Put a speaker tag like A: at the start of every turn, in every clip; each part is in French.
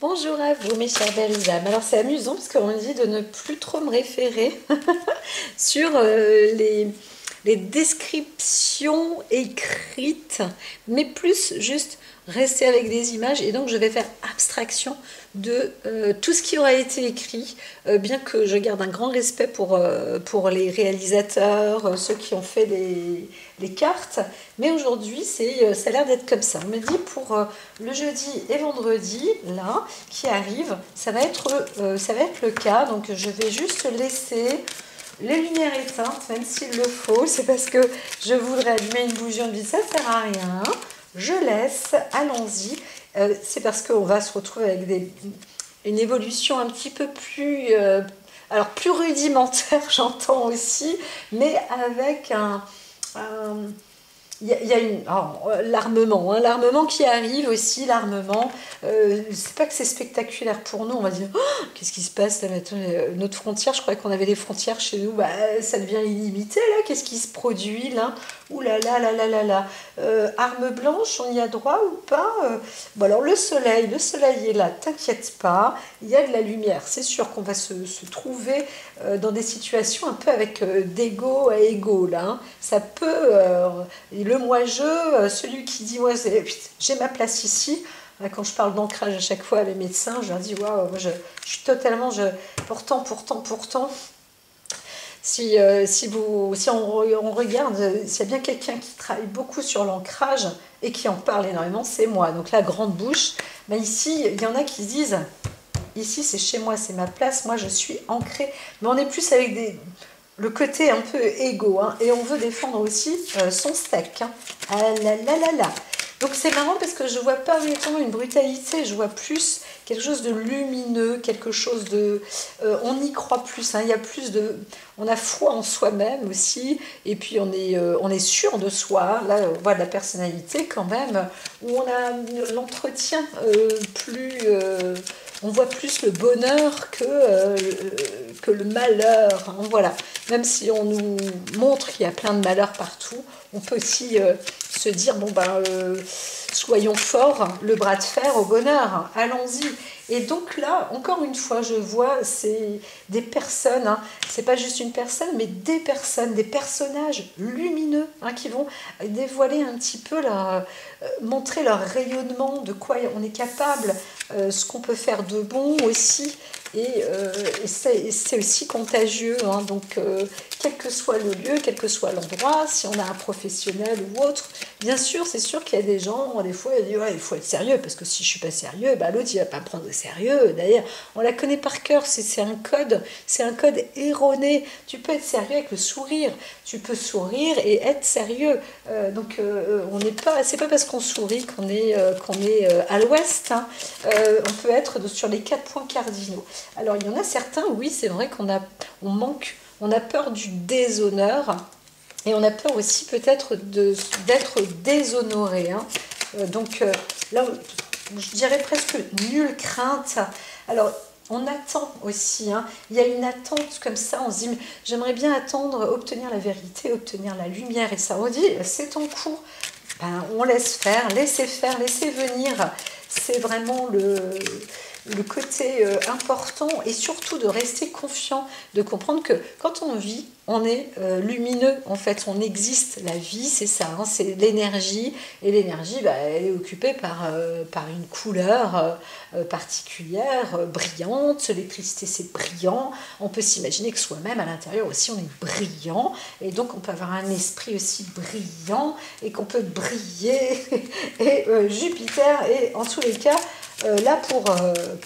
A: Bonjour à vous mes chères belles âmes. Alors c'est amusant parce qu'on me dit de ne plus trop me référer sur les descriptions écrites, mais plus juste rester avec des images. Et donc je vais faire abstraction de tout ce qui aura été écrit, bien que je garde un grand respect pour les réalisateurs, ceux qui ont fait les cartes. Mais aujourd'hui, ça a l'air d'être comme ça. On me dit pour le jeudi et vendredi, là, qui arrivent, ça va être le cas. Donc je vais juste laisser les lumières éteintes, même s'il le faut. C'est parce que je voudrais allumer une bougie, on me dit ça sert à rien. Je laisse, allons-y. C'est parce qu'on va se retrouver avec une évolution un petit peu plus, alors plus rudimentaire, j'entends aussi, mais avec il y a l'armement, hein, l'armement qui arrive aussi, l'armement. C'est pas que c'est spectaculaire pour nous, on va dire oh, qu'est-ce qui se passe là maintenant, notre frontière, je croyais qu'on avait des frontières chez nous, bah, ça devient illimité là, qu'est-ce qui se produit là, ouh là là là là là là, arme blanche, on y a droit ou pas bon alors le soleil est là, t'inquiète pas, il y a de la lumière, c'est sûr qu'on va se trouver dans des situations un peu avec d'égo à égo là, hein. Ça peut le moi-je, celui qui dit ouais, j'ai ma place ici. Quand je parle d'ancrage à chaque fois à mes médecins, je leur dis waouh, moi je suis totalement. Pourtant. Si on regarde, s'il y a bien quelqu'un qui travaille beaucoup sur l'ancrage et qui en parle énormément, c'est moi. Donc la grande bouche. Mais ici, il y en a qui disent ici c'est chez moi, c'est ma place, moi je suis ancrée. Mais on est plus avec le côté un peu égo, hein, et on veut défendre aussi son steak. Hein. Ah là là là là. Donc c'est marrant parce que je vois pas véritablement une brutalité, je vois plus quelque chose de lumineux, quelque chose de... on y croit plus, hein, il y a plus de... On a foi en soi-même aussi, et puis on est sûr de soi, là on voit de la personnalité quand même, où on a l'entretien plus... on voit plus le bonheur que le malheur, hein, voilà. Même si on nous montre qu'il y a plein de malheurs partout, on peut aussi se dire, bon ben, soyons forts, le bras de fer au bonheur, allons-y. Et donc là, encore une fois, je vois, c'est des personnes, hein, c'est pas juste une personne, mais des personnes, des personnages lumineux, hein, qui vont dévoiler un petit peu montrer leur rayonnement, de quoi on est capable, ce qu'on peut faire de bon aussi. Et c'est aussi contagieux, hein, donc quel que soit le lieu, quel que soit l'endroit, si on a un professionnel ou autre, bien sûr, c'est sûr qu'il y a des gens, des fois, ils disent ouais, il faut être sérieux, parce que si je suis pas sérieux, bah, l'autre il va pas me prendre au sérieux. D'ailleurs, on la connaît par cœur, c'est un code erroné. Tu peux être sérieux avec le sourire, tu peux sourire et être sérieux. On n'est pas, c'est pas parce qu'on sourit qu'on est à l'ouest. Hein. On peut être sur les 4 points cardinaux. Alors il y en a certains, oui, c'est vrai on a peur du déshonneur et on a peur aussi peut-être d'être déshonoré. Hein. Là, je dirais presque nulle crainte. Alors on attend aussi, hein. Il y a une attente comme ça, on se dit j'aimerais bien attendre, obtenir la vérité, obtenir la lumière, et ça on dit c'est en cours. Ben, on laisse faire, laissez venir, c'est vraiment le côté important, et surtout de rester confiant, de comprendre que quand on vit, on est lumineux, en fait, on existe. La vie, c'est ça, hein, c'est l'énergie, et l'énergie, bah, elle est occupée par une couleur particulière, brillante. L'électricité, c'est brillant. On peut s'imaginer que soi-même, à l'intérieur aussi, on est brillant, et donc on peut avoir un esprit aussi brillant, et qu'on peut briller, et Jupiter est, en tous les cas, là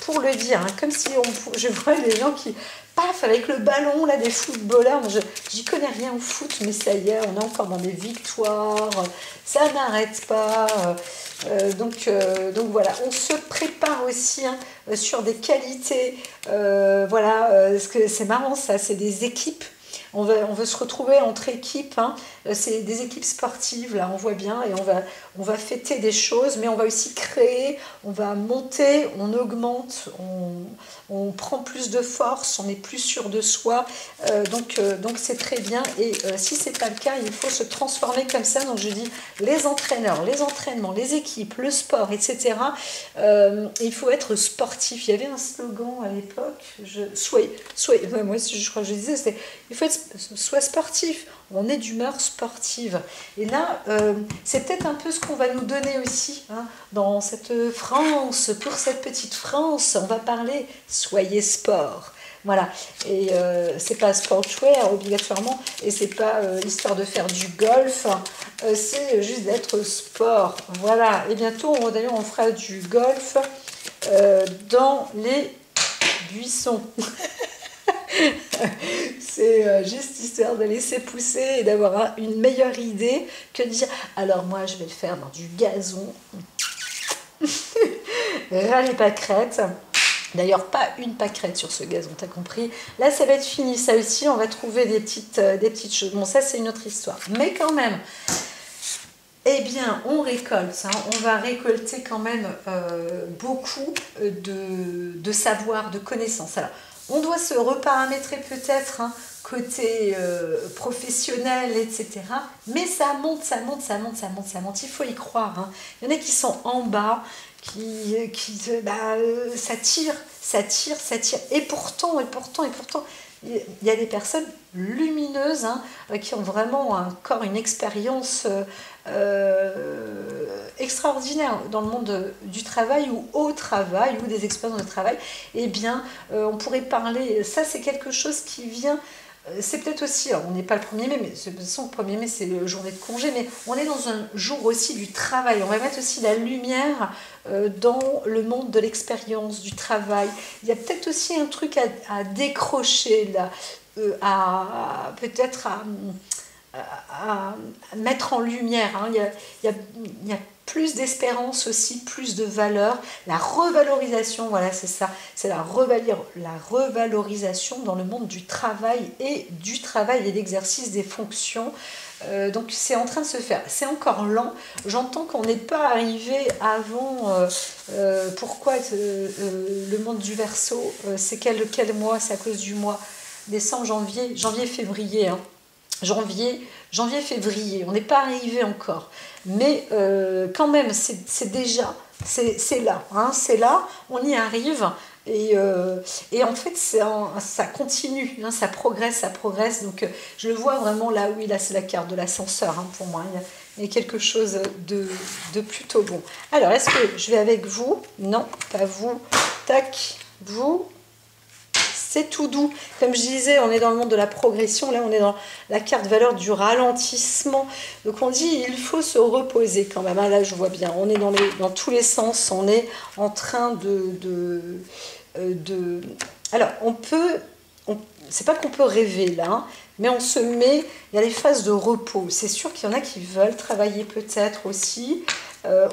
A: pour le dire, hein, comme si je vois des gens qui, paf, avec le ballon, là, des footballeurs, j'y connais rien au foot, mais ça y est, on est encore dans des victoires, ça n'arrête pas, donc voilà, on se prépare aussi, hein, sur des qualités, voilà, parce que c'est marrant ça, c'est des équipes. On veut se retrouver entre équipes, hein. C'est des équipes sportives, là, on voit bien, et on va fêter des choses, mais on va aussi créer, on va monter, on augmente, on prend plus de force, on est plus sûr de soi, donc c'est très bien. Et si c'est pas le cas, il faut se transformer comme ça. Donc je dis les entraîneurs, les entraînements, les équipes, le sport, etc. Il faut être sportif. Il y avait un slogan à l'époque, moi je crois que je disais, c'était il faut être soit sportif. On est d'humeur sportive. Et là, c'est peut-être un peu ce qu'on va nous donner aussi, hein, dans cette France, pour cette petite France, on va parler soyez sport. Voilà, et c'est pas sportswear obligatoirement, et c'est pas histoire de faire du golf, c'est juste d'être sport. Voilà, et bientôt, d'ailleurs, on fera du golf dans les buissons. C'est juste histoire de laisser pousser et d'avoir une meilleure idée que de dire alors moi je vais le faire dans du gazon. Ras les pâquerettes. D'ailleurs, pas une pâquerette sur ce gazon, t'as compris. Là, ça va être fini. Ça aussi, on va trouver des petites choses. Bon, ça, c'est une autre histoire. Mais quand même, eh bien, on récolte. Hein. On va récolter quand même beaucoup de savoir, de connaissances. Alors, on doit se reparamétrer peut-être, hein, côté professionnel, etc. Mais ça monte, ça monte, ça monte, ça monte, ça monte. Il faut y croire. Hein. Il y en a qui sont en bas, ça tire, ça tire, ça tire. Et pourtant, il y a des personnes lumineuses, hein, qui ont vraiment encore une expérience extraordinaire dans le monde du travail ou au travail ou des expériences de travail. Eh bien, on pourrait parler, ça c'est quelque chose qui vient, c'est peut-être aussi, alors on n'est pas le 1er mai, mais de toute façon le 1er mai c'est le journée de congé, mais on est dans un jour aussi du travail. On va mettre aussi la lumière dans le monde de l'expérience, du travail. Il y a peut-être aussi un truc à décrocher là, peut-être à mettre en lumière. Hein. Il y a plus d'espérance aussi, plus de valeur. La revalorisation, voilà, c'est ça. C'est la revalorisation dans le monde du travail et de l'exercice des fonctions. Donc c'est en train de se faire. C'est encore lent. J'entends qu'on n'est pas arrivé avant. Pourquoi le monde du Verseau, c'est quel mois? C'est à cause du mois décembre, janvier, février. Hein. Janvier, février, on n'est pas arrivé encore, mais quand même, c'est déjà, c'est là, hein, c'est là, on y arrive, et en fait, ça continue, hein, ça progresse, donc je le vois vraiment là, oui, là, c'est la carte de l'ascenseur, hein, pour moi, il y a quelque chose de plutôt bon. Alors, est-ce que je vais avec vous? Non, pas vous, tac, vous. C'est tout doux. Comme je disais, on est dans le monde de la progression. Là, on est dans la carte valeur du ralentissement. Donc, on dit il faut se reposer quand même. Là, je vois bien. On est dans tous les sens. On est en train Alors, c'est pas qu'on peut rêver là, hein, mais on se met. Il y a les phases de repos. C'est sûr qu'il y en a qui veulent travailler peut-être aussi.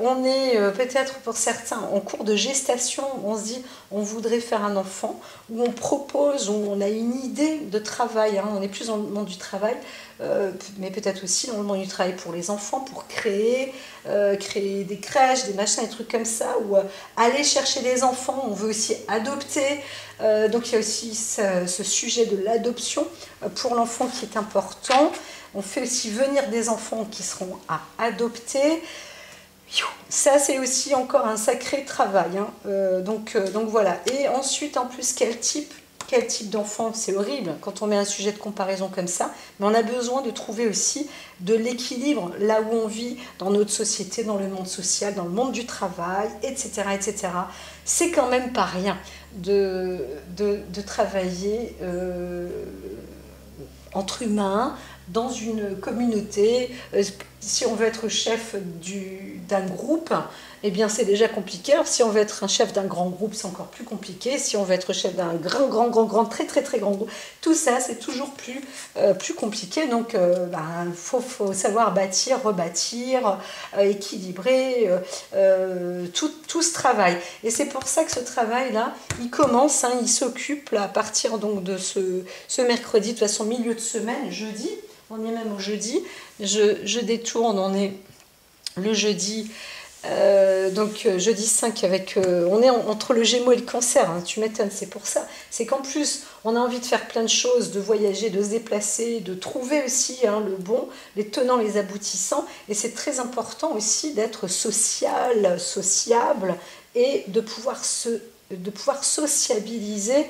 A: On est peut-être pour certains en cours de gestation, on se dit on voudrait faire un enfant, ou on propose, ou on a une idée de travail, hein, on est plus dans le monde du travail, mais peut-être aussi dans le monde du travail pour les enfants, pour créer des crèches, des machins, des trucs comme ça, ou aller chercher des enfants, on veut aussi adopter, donc il y a aussi ce sujet de l'adoption pour l'enfant qui est important. On fait aussi venir des enfants qui seront à adopter. Ça, c'est aussi encore un sacré travail. Hein. Donc voilà. Et ensuite, en plus, quel type d'enfant? C'est horrible quand on met un sujet de comparaison comme ça. Mais on a besoin de trouver aussi de l'équilibre là où on vit, dans notre société, dans le monde social, dans le monde du travail, etc. etc. C'est quand même pas rien de travailler entre humains, dans une communauté. Si on veut être chef d'un groupe, eh bien c'est déjà compliqué. Alors, si on veut être un chef d'un grand groupe, c'est encore plus compliqué. Si on veut être chef d'un grand, très grand groupe, tout ça, c'est toujours plus compliqué. Donc, faut savoir bâtir, rebâtir, équilibrer tout ce travail. Et c'est pour ça que ce travail-là, il commence, hein, il s'occupe là, à partir donc, de ce mercredi, de toute façon, milieu de semaine, jeudi. On est même au jeudi, je détourne, on est le jeudi. Donc jeudi 5 avec on est entre le Gémeaux et le Cancer, hein, tu m'étonnes, c'est pour ça. C'est qu'en plus on a envie de faire plein de choses, de voyager, de se déplacer, de trouver aussi hein, le bon, les tenants, les aboutissants. Et c'est très important aussi d'être social, sociable et de pouvoir sociabiliser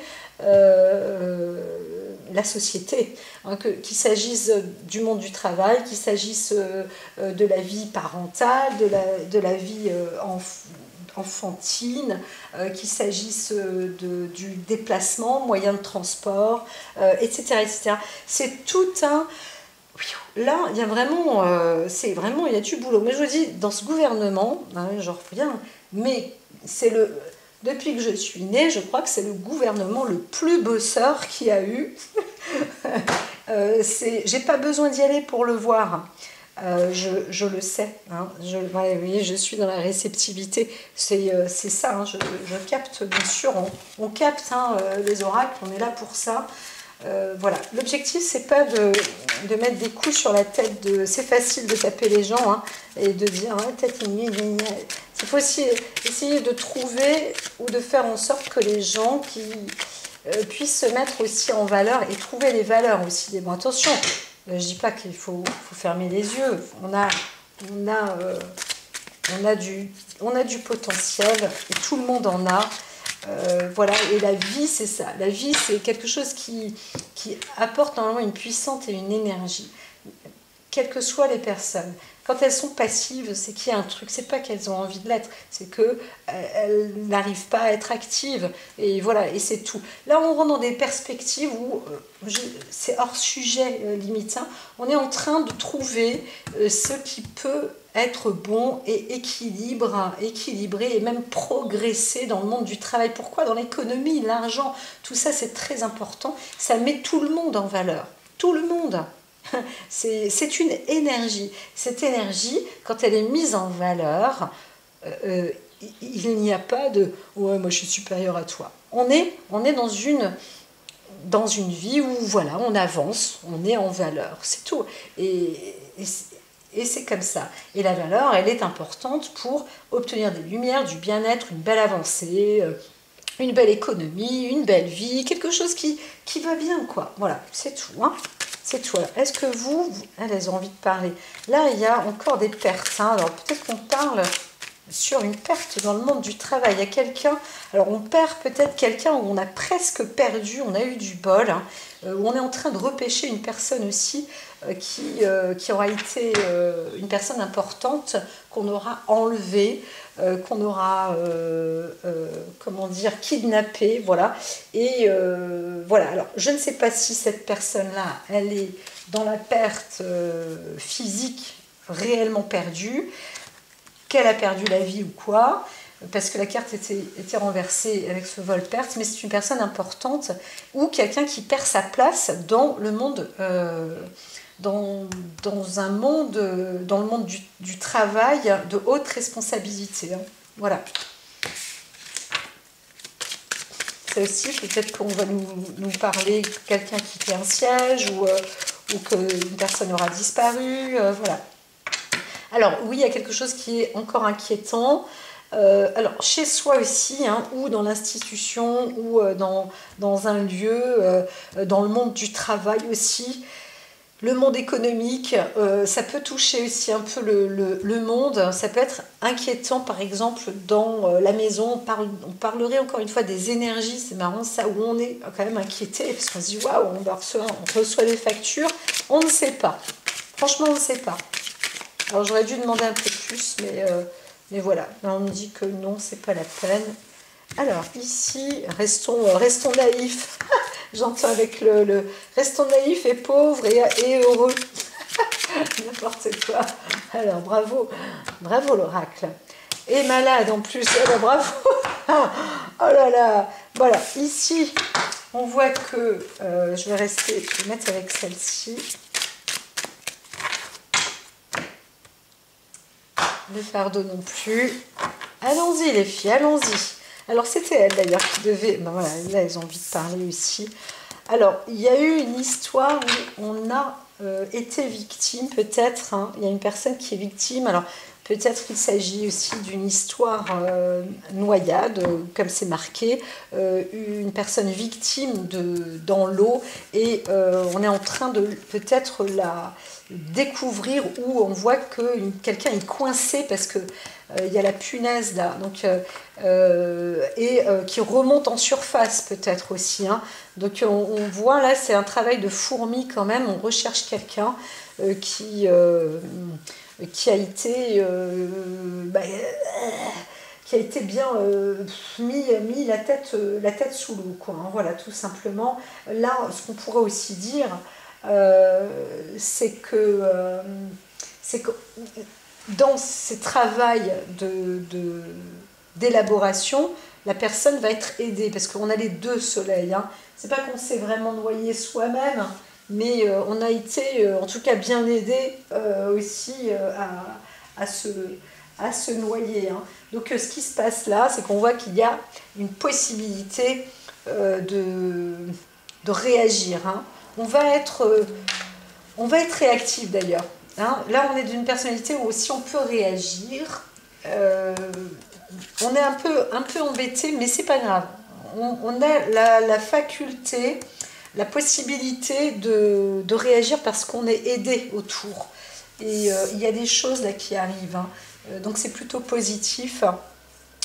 A: la société, hein, qu'il s'agisse du monde du travail, qu'il s'agisse de la vie parentale, de la vie enfantine, qu'il s'agisse du déplacement, moyen de transport, etc., etc. C'est tout un... Là, il y a vraiment, c'est vraiment, il y a du boulot. Mais je vous dis, dans ce gouvernement, hein, j'en reviens, mais c'est le... Depuis que je suis née, je crois que c'est le gouvernement le plus bosseur qu'il y a eu. J'ai pas besoin d'y aller pour le voir. Je le sais. Hein. Ouais, oui, je suis dans la réceptivité. C'est ça. Hein. Je capte, bien sûr. On capte hein, les oracles. On est là pour ça. Voilà. L'objectif, c'est pas de mettre des coups sur la tête. C'est facile de taper les gens hein, et de dire ah, tête ennemie. Il faut aussi essayer de trouver ou de faire en sorte que les gens qui puissent se mettre aussi en valeur et trouver les valeurs aussi. Bon, attention, je ne dis pas qu'il faut fermer les yeux. On a du potentiel et tout le monde en a. Voilà, et la vie, c'est ça. La vie, c'est quelque chose qui apporte normalement une puissance et une énergie, quelles que soient les personnes. Quand elles sont passives, c'est qu'il y a un truc, c'est pas qu'elles ont envie de l'être, c'est qu'elles n'arrivent pas à être actives, et voilà, et c'est tout. Là, on rentre dans des perspectives où c'est hors sujet limite, hein. On est en train de trouver ce qui peut être bon et équilibré et même progresser dans le monde du travail. Pourquoi? Dans l'économie, l'argent, tout ça, c'est très important. Ça met tout le monde en valeur, tout le monde. C'est une énergie. Cette énergie, quand elle est mise en valeur, il n'y a pas de « ouais, moi je suis supérieur à toi ». On est dans une vie où voilà, on avance, on est en valeur, c'est tout. Et c'est comme ça. Et la valeur, elle est importante pour obtenir des lumières, du bien-être, une belle avancée, une belle économie, une belle vie, quelque chose qui va bien, quoi. Voilà, c'est tout, hein. C'est tout. Est-ce que elles ont envie de parler? Là, il y a encore des pertes. Hein. Alors, peut-être qu'on parle sur une perte dans le monde du travail. Il y a quelqu'un... Alors, on perd peut-être quelqu'un où on a presque perdu, on a eu du bol, hein, où on est en train de repêcher une personne aussi qui aura été une personne importante, qu'on aura enlevée, qu'on aura, comment dire, kidnappée, voilà. Et voilà, alors je ne sais pas si cette personne-là, elle est dans la perte physique réellement perdue, qu'elle a perdu la vie ou quoi, parce que la carte était renversée avec ce vol-perte, mais c'est une personne importante ou quelqu'un qui perd sa place dans le monde... dans le monde du travail de haute responsabilité. Hein. Voilà. Ça aussi, peut-être qu'on va nous parler de quelqu'un qui fait un siège ou qu'une personne aura disparu. Voilà. Alors, oui, il y a quelque chose qui est encore inquiétant. Alors, chez soi aussi, hein, ou dans l'institution, ou dans un lieu, dans le monde du travail aussi. Le monde économique, ça peut toucher aussi un peu le monde. Ça peut être inquiétant, par exemple, dans la maison. On parlerait encore une fois des énergies. C'est marrant, ça, où on est quand même inquiété, parce qu'on se dit, waouh, on reçoit des factures. On ne sait pas. Franchement, on ne sait pas. Alors, j'aurais dû demander un peu plus, mais voilà. Là, on me dit que non, c'est pas la peine. Alors, ici, restons naïfs. J'entends avec le restons naïfs et pauvres et heureux. N'importe quoi. Alors, bravo l'oracle. Et malade en plus. Alors, bravo. Oh là là. Voilà, ici, on voit que je vais mettre avec celle-ci. Le fardeau non plus. Allons-y les filles, allons-y. Alors c'était elle d'ailleurs qui devait... Ben voilà, là elles ont envie de parler aussi. Alors il y a eu une histoire où on a été victime peut-être. Hein, il y a une personne qui est victime. Alors peut-être qu'il s'agit aussi d'une histoire noyade, comme c'est marqué, une personne victime dans l'eau, et on est en train de peut-être la découvrir, où on voit que quelqu'un est coincé parce que il y a la punaise là, donc, qui remonte en surface peut-être aussi, hein. Donc on voit là, c'est un travail de fourmi quand même, on recherche quelqu'un qui a été qui a été bien mis la tête sous l'eau, quoi, hein, voilà, tout simplement. Là, ce qu'on pourrait aussi dire, c'est que dans ces travaux d'élaboration, la personne va être aidée, parce qu'on a les deux soleils, hein. C'est pas qu'on s'est vraiment noyé soi-même, mais on a été en tout cas bien aidé aussi à se noyer, hein. Donc ce qui se passe là, c'est qu'on voit qu'il y a une possibilité de réagir, hein. On va être réactif d'ailleurs, hein. Là on est d'une personnalité où aussi on peut réagir. On est un peu embêté, mais c'est pas grave. On a la faculté, la possibilité de réagir parce qu'on est aidé autour. Et il y a des choses là qui arrivent, hein. Donc c'est plutôt positif.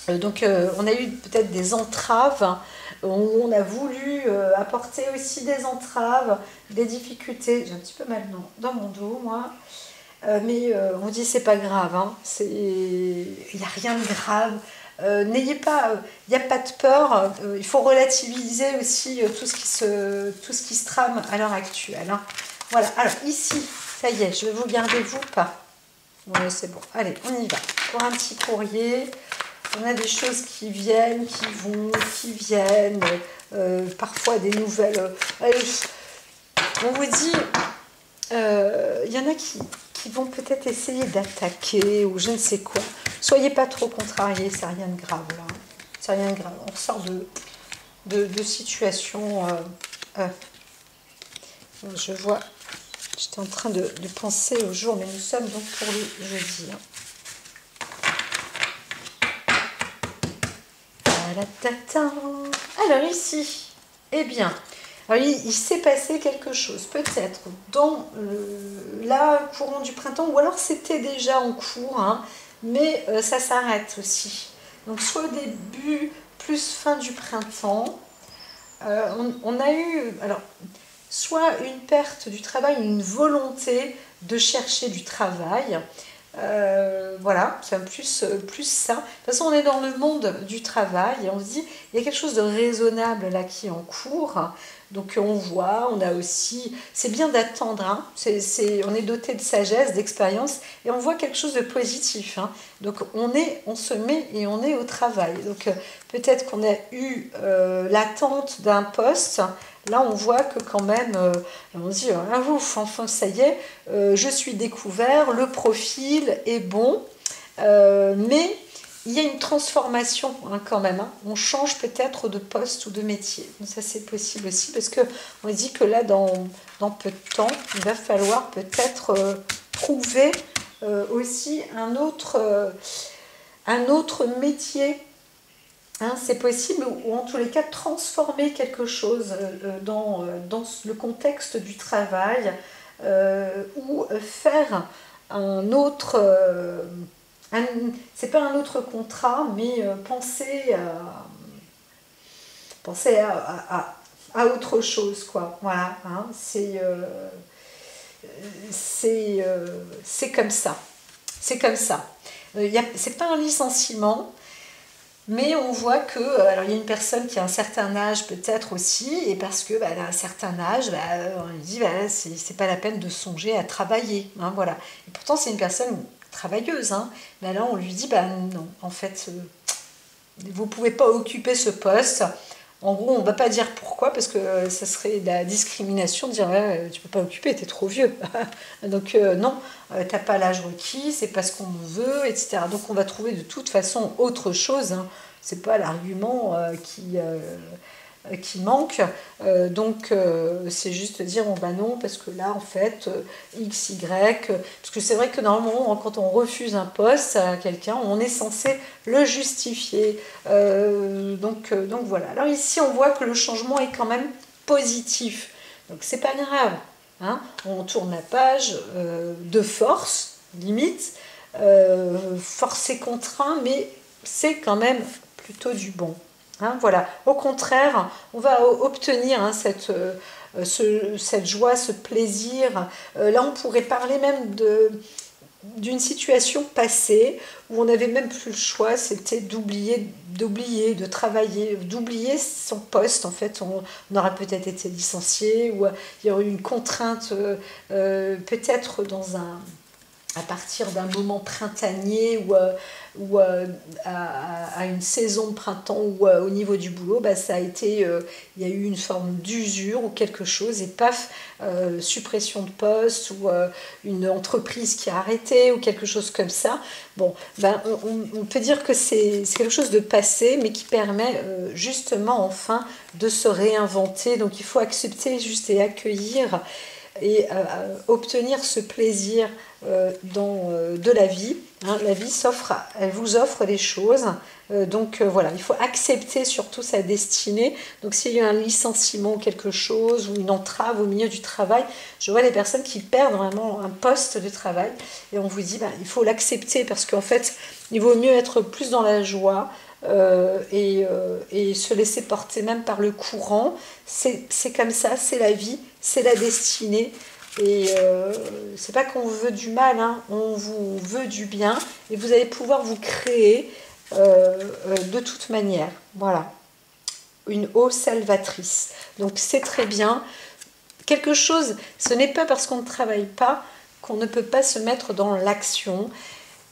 A: Donc on a eu peut-être des entraves, où on a voulu apporter aussi des entraves, des difficultés. J'ai un petit peu mal dans mon dos, moi. Mais on dit c'est pas grave, hein. Il n'y a rien de grave. N'ayez pas, il n'y a pas de peur. Il faut relativiser aussi tout ce qui se trame à l'heure actuelle, hein. Voilà. Alors ici, ça y est, je vais vous garder vous pas. Oui, c'est bon. Allez, on y va. Pour un petit courrier, on a des choses qui viennent, qui vont, qui viennent. Parfois des nouvelles. On vous dit, il y en a qui vont peut-être essayer d'attaquer ou je ne sais quoi. Soyez pas trop contrariés, c'est rien de grave là. C'est rien de grave. On sort de situations. Je vois, j'étais en train de penser au jour, mais nous sommes donc pour le jeudi, hein. Alors ici, eh bien, alors, il s'est passé quelque chose, peut-être dans là, courant du printemps, ou alors c'était déjà en cours, hein, mais ça s'arrête aussi. Donc soit au début, plus fin du printemps, on a eu, alors, soit une perte du travail, une volonté de chercher du travail. Voilà, c'est plus ça. De toute façon, on est dans le monde du travail et on se dit, il y a quelque chose de raisonnable là qui est en cours. Donc on voit, on a aussi, c'est bien d'attendre, hein. On est doté de sagesse, d'expérience, et on voit quelque chose de positif, hein. Donc on se met et on est au travail. Donc peut-être qu'on a eu l'attente d'un poste. Là, on voit que quand même, on se dit, ah, ouf, enfin, ça y est, je suis découvert, le profil est bon, mais il y a une transformation, hein, quand même, hein. On change peut-être de poste ou de métier. Donc ça, c'est possible aussi, parce qu'on dit que là, dans peu de temps, il va falloir peut-être trouver aussi un autre métier. Hein, c'est possible, ou en tous les cas transformer quelque chose dans le contexte du travail, ou faire un autre, c'est pas un autre contrat, mais penser à autre chose, quoi. Voilà, hein, c'est comme ça. C'est comme ça. C'est pas un licenciement. Mais on voit que, alors il y a une personne qui a un certain âge peut-être aussi, et parce que elle a un certain âge, on lui dit c'est pas la peine de songer à travailler, hein, voilà. Et pourtant c'est une personne travailleuse, hein. Mais là on lui dit non, en fait vous ne pouvez pas occuper ce poste. En gros, on ne va pas dire pourquoi, parce que ça serait de la discrimination de dire tu ne peux pas occuper, tu es trop vieux. Donc non, tu n'as pas l'âge requis, c'est pas ce qu'on veut, etc. Donc on va trouver de toute façon autre chose, hein. C'est pas l'argument qui manque. Donc c'est juste dire bon bah non parce que là en fait X, Y, parce que c'est vrai que normalement quand on refuse un poste à quelqu'un, on est censé le justifier. Donc voilà. Alors ici on voit que le changement est quand même positif. Donc c'est pas grave. Hein, on tourne la page de force, limite, force et contraint, mais c'est quand même plutôt du bon. Hein, voilà. Au contraire, on va obtenir hein, cette joie, ce plaisir. Là, on pourrait parler même d'une situation passée où on n'avait même plus le choix, c'était d'oublier, de travailler, d'oublier son poste. En fait, on aurait peut-être été licencié ou il y aurait eu une contrainte, peut-être à partir d'un moment printanier ou à une saison de printemps ou au niveau du boulot, bah, ça a été, il y a eu une forme d'usure ou quelque chose et paf, suppression de poste ou une entreprise qui a arrêté ou quelque chose comme ça. Bon, ben, on peut dire que c'est quelque chose de passé mais qui permet justement enfin de se réinventer. Donc il faut accepter juste et accueillir et obtenir ce plaisir de la vie. Hein, la vie elle vous offre des choses. Donc voilà, il faut accepter surtout sa destinée. Donc s'il y a un licenciement ou quelque chose, ou une entrave au milieu du travail, je vois des personnes qui perdent vraiment un poste de travail. Et on vous dit, ben, il faut l'accepter parce qu'en fait, il vaut mieux être plus dans la joie, et se laisser porter même par le courant. C'est comme ça, c'est la vie, c'est la destinée. Et c'est pas qu'on veut du mal, hein, on vous veut du bien et vous allez pouvoir vous créer de toute manière. Voilà, une eau salvatrice. Donc c'est très bien. Quelque chose, ce n'est pas parce qu'on ne travaille pas qu'on ne peut pas se mettre dans l'action.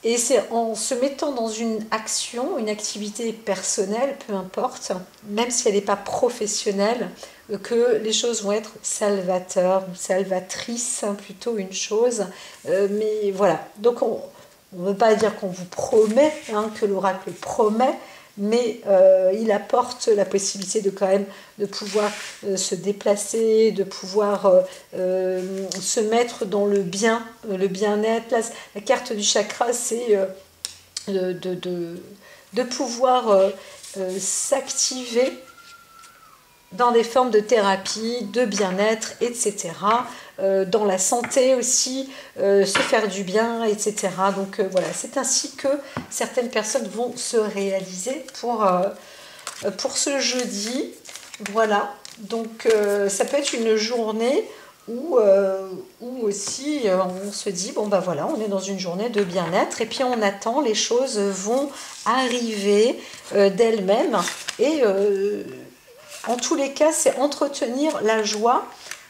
A: Et c'est en se mettant dans une action, une activité personnelle, peu importe, même si elle n'est pas professionnelle, que les choses vont être salvateurs ou salvatrices, hein, plutôt une chose. Mais voilà, donc on ne veut pas dire qu'on vous promet, hein, que l'oracle promet, mais il apporte la possibilité de quand même de pouvoir se déplacer, de pouvoir se mettre dans le bien-être. Là, la carte du chakra, c'est de pouvoir s'activer dans des formes de thérapie, de bien-être, etc. Dans la santé aussi, se faire du bien, etc. Donc voilà, c'est ainsi que certaines personnes vont se réaliser pour ce jeudi. Voilà, donc ça peut être une journée où aussi on se dit, bon ben voilà, on est dans une journée de bien-être et puis on attend, les choses vont arriver d'elles-mêmes et en tous les cas, c'est entretenir la joie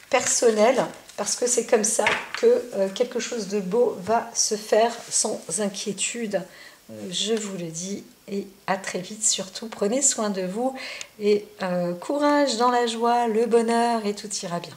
A: personnelle parce que c'est comme ça que quelque chose de beau va se faire sans inquiétude. Je vous le dis et à très vite surtout. Prenez soin de vous et courage dans la joie, le bonheur et tout ira bien.